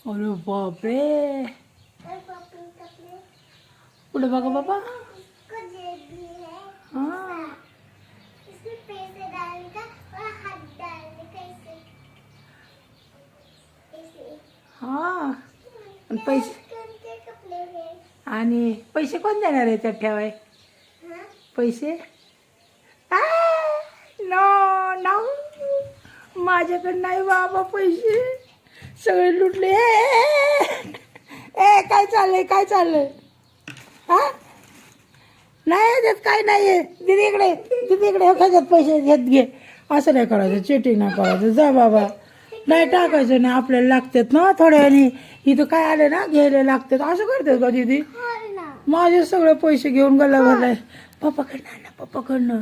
अरे बापरे, पुढे बघा बाबा. हाँ हाँ, पैसे आणि पैसे कोण देणार आहे त्यात ठेवाय पैसे? नो नो, माझ्याकडे नाही बाबा पैसे, सगळे लुटले. ए काय चाललंय, काय चाललंय? हा नाही त्यात काय नाही आहे. दीदीकडे, दीदीकडे ह्याच्यात पैसे घेत घे. असं नाही करायचं, चीटिंग नाही करायचं. जा बाबा, नाही टाकायचं नाही, आपल्याला लागतात ना थोड्याने. इथं काय आले ना घ्यायला लागतात. असं करतात का दीदी? माझे सगळे पैसे घेऊन गल्ला भरलाय. पप्पाकडनं ना, पप्पाकडनं,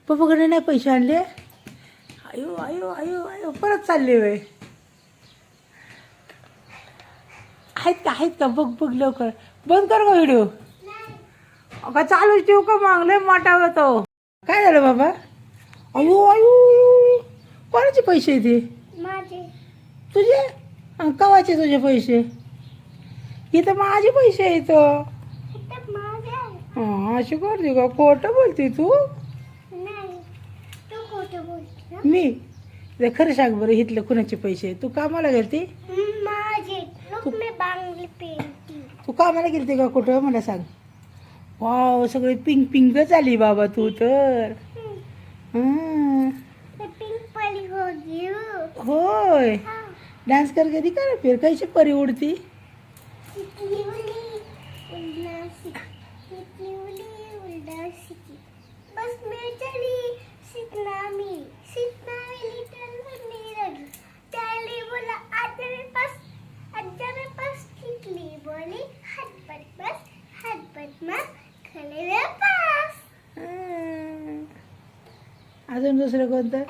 पप्पाकडनं नाही पैसे आणले. आयो आयो आयो आयो, परत चालले वय. आहेत का, आहेत का? बघ बघ लवकर, बंद कर का व्हिडिओ? का चालूच ठेवू का? मागले मोठा होतो. काय झालं बाबा? अयो अयो, कोणाचे पैसे ते? माझे. तुझे? कवाचे तुझे पैसे? इथं माझे पैसे आहेत. हां अशी करते का? खोटं बोलते तू? मी ते खरं सांग बरं, इथलं कुणाचे पैसे? तू कामाला गेलती? तू कामाला गेलती का कुठं मला सांग? वाव, सगळे पिंक पिंकच आली बाबा तू तर. होय, डान्स कर कधी कर फिर, कैसे परी उडती? अजून दुसरं कोणतं?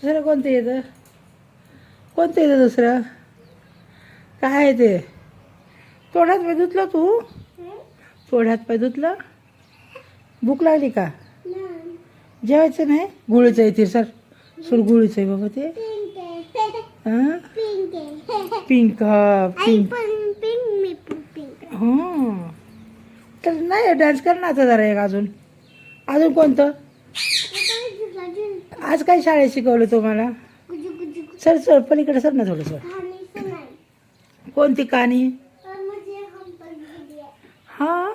दुसरं कोणतं येतं? कोणतं येतं दुसरं? काय आहे ते? तोंडात पाय धुतलं तू? तोंडात पाय धुतलं? भूक लागली का? जेवायचं नाही? गुळीचं आहे ते, सर सर गुळीचं आहे बाबा ते. हां पिंक, हा पिंक. हां तर नाही, डान्स कर ना आता जरा एक. अजून अजून कोणतं? आज काय शाळेत शिकवलं तुम्हाला? सर सर पलीकडे सर ना थोडंसं. कोणती कहाणी? हाँ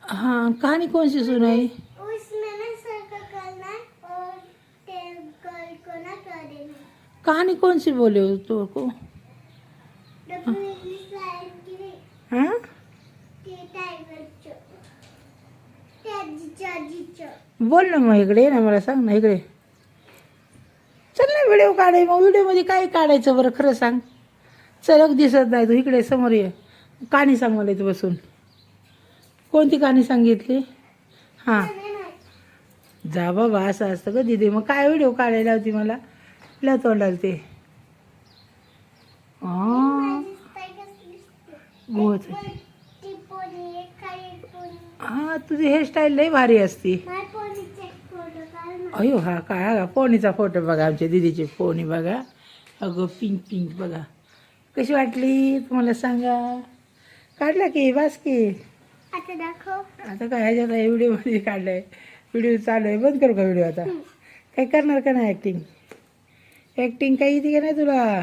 हाँ, कहानी कौन सी सुनाई? कहानी कौन सी बोले हो तो को? हाँ बोल ना मग, इकडे ना, मला सांग ना, इकडे चल ना. व्हिडिओ काढाय, मग व्हिडिओमध्ये काय काढायचं बरं खरं सांग. चलक दिसत नाही तू, इकडे समोर ये. कहाणी सांग मला इथं बसून. कोणती कहाणी सांगितली? हां जा बाबा, असं असतं का दीदी? मग काय व्हिडिओ काढायला होती मला? ला तोंडाल ते. हां हां, तुझी हेअरस्टाईल लई भारी असती. अयो हा काय, पोनीचा फोटो बघा, आमच्या दीदीची पोनी बघा. अगं पिंक पिंक बघा, कशी वाटली तुम्हाला सांगा? काढला की बस की. आता दाखव. आता काय ह्याच्यात व्हिडिओमध्ये काढलाय, व्हिडिओ चालू आहे. बंद करू का व्हिडिओ आता? काय करणार का नाही ॲक्टिंग? ॲक्टिंग काही येते का नाही तुला?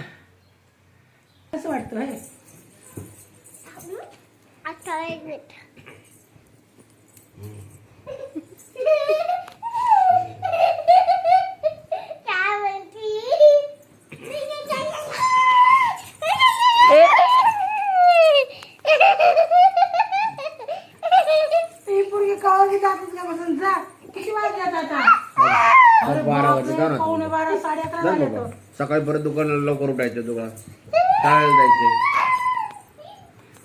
कसं वाटतं हे? आता एक मिनिट. सकाळी परत दुकानाला लवकर उठायचं, दुकान शाळेला जायचे.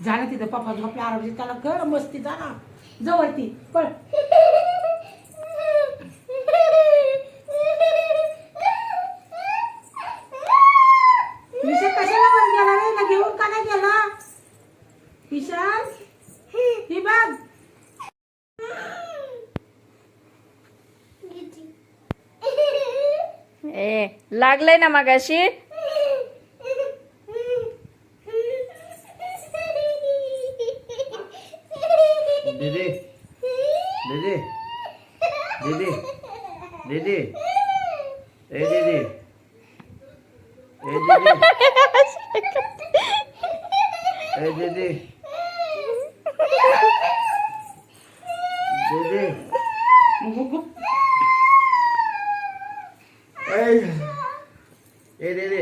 झालं तिथं पप्पा झोपले आराम, त्याला कर मस्ती. जा ना जवळती पण. विशाल कशाला वर गेला रे? ना घेऊन का नाही गेला विशाल? ही बघ. ए लागलंय ना मगाशी. दीदी दीदी ए दीदी ए दीदी दीदी ए दीदी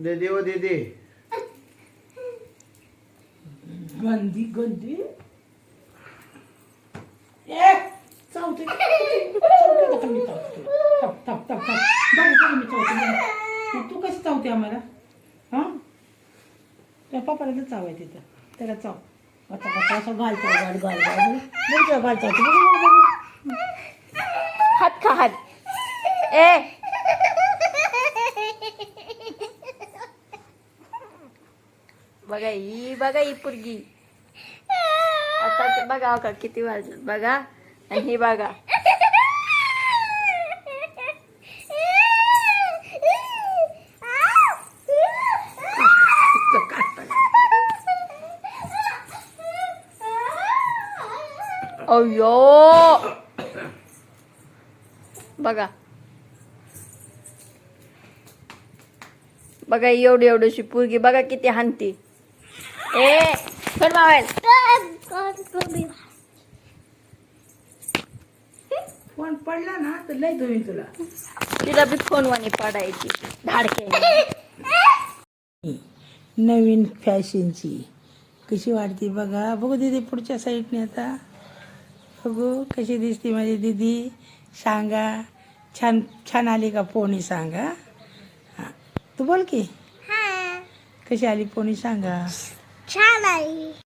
दीदी ओ दीदी गंदी गंदी ए चावते चावते मी चावते थांब थांब थांब थांब बघ मी चावते तू कशी चावते आम्हाला हां त्या पप्पाला तर चाव आहे तिथं त्याला चाव आता आता असं घालतो गाड गाड गाड बघ घालतो हात खा हात ए बघा ही पोरगी आता ते बघा का किती वाजत बघा आणि ही बघा अयो बघा बघा एवढी एवढीशी पोरगी बघा किती हानती ए सोड मोबाईल फोन पडला ना तर लय धुईन तुला तिला बी फोनवाणी पडायची धाडके नवीन फॅशनची कशी वाटते बघा बघू दीदी पुढच्या साईडने आता बघू कशी दिसते माझी दीदी सांगा छान छान आली का पोणी सांगा हां तू बोल की कशी आली पोणी सांगा छान आहे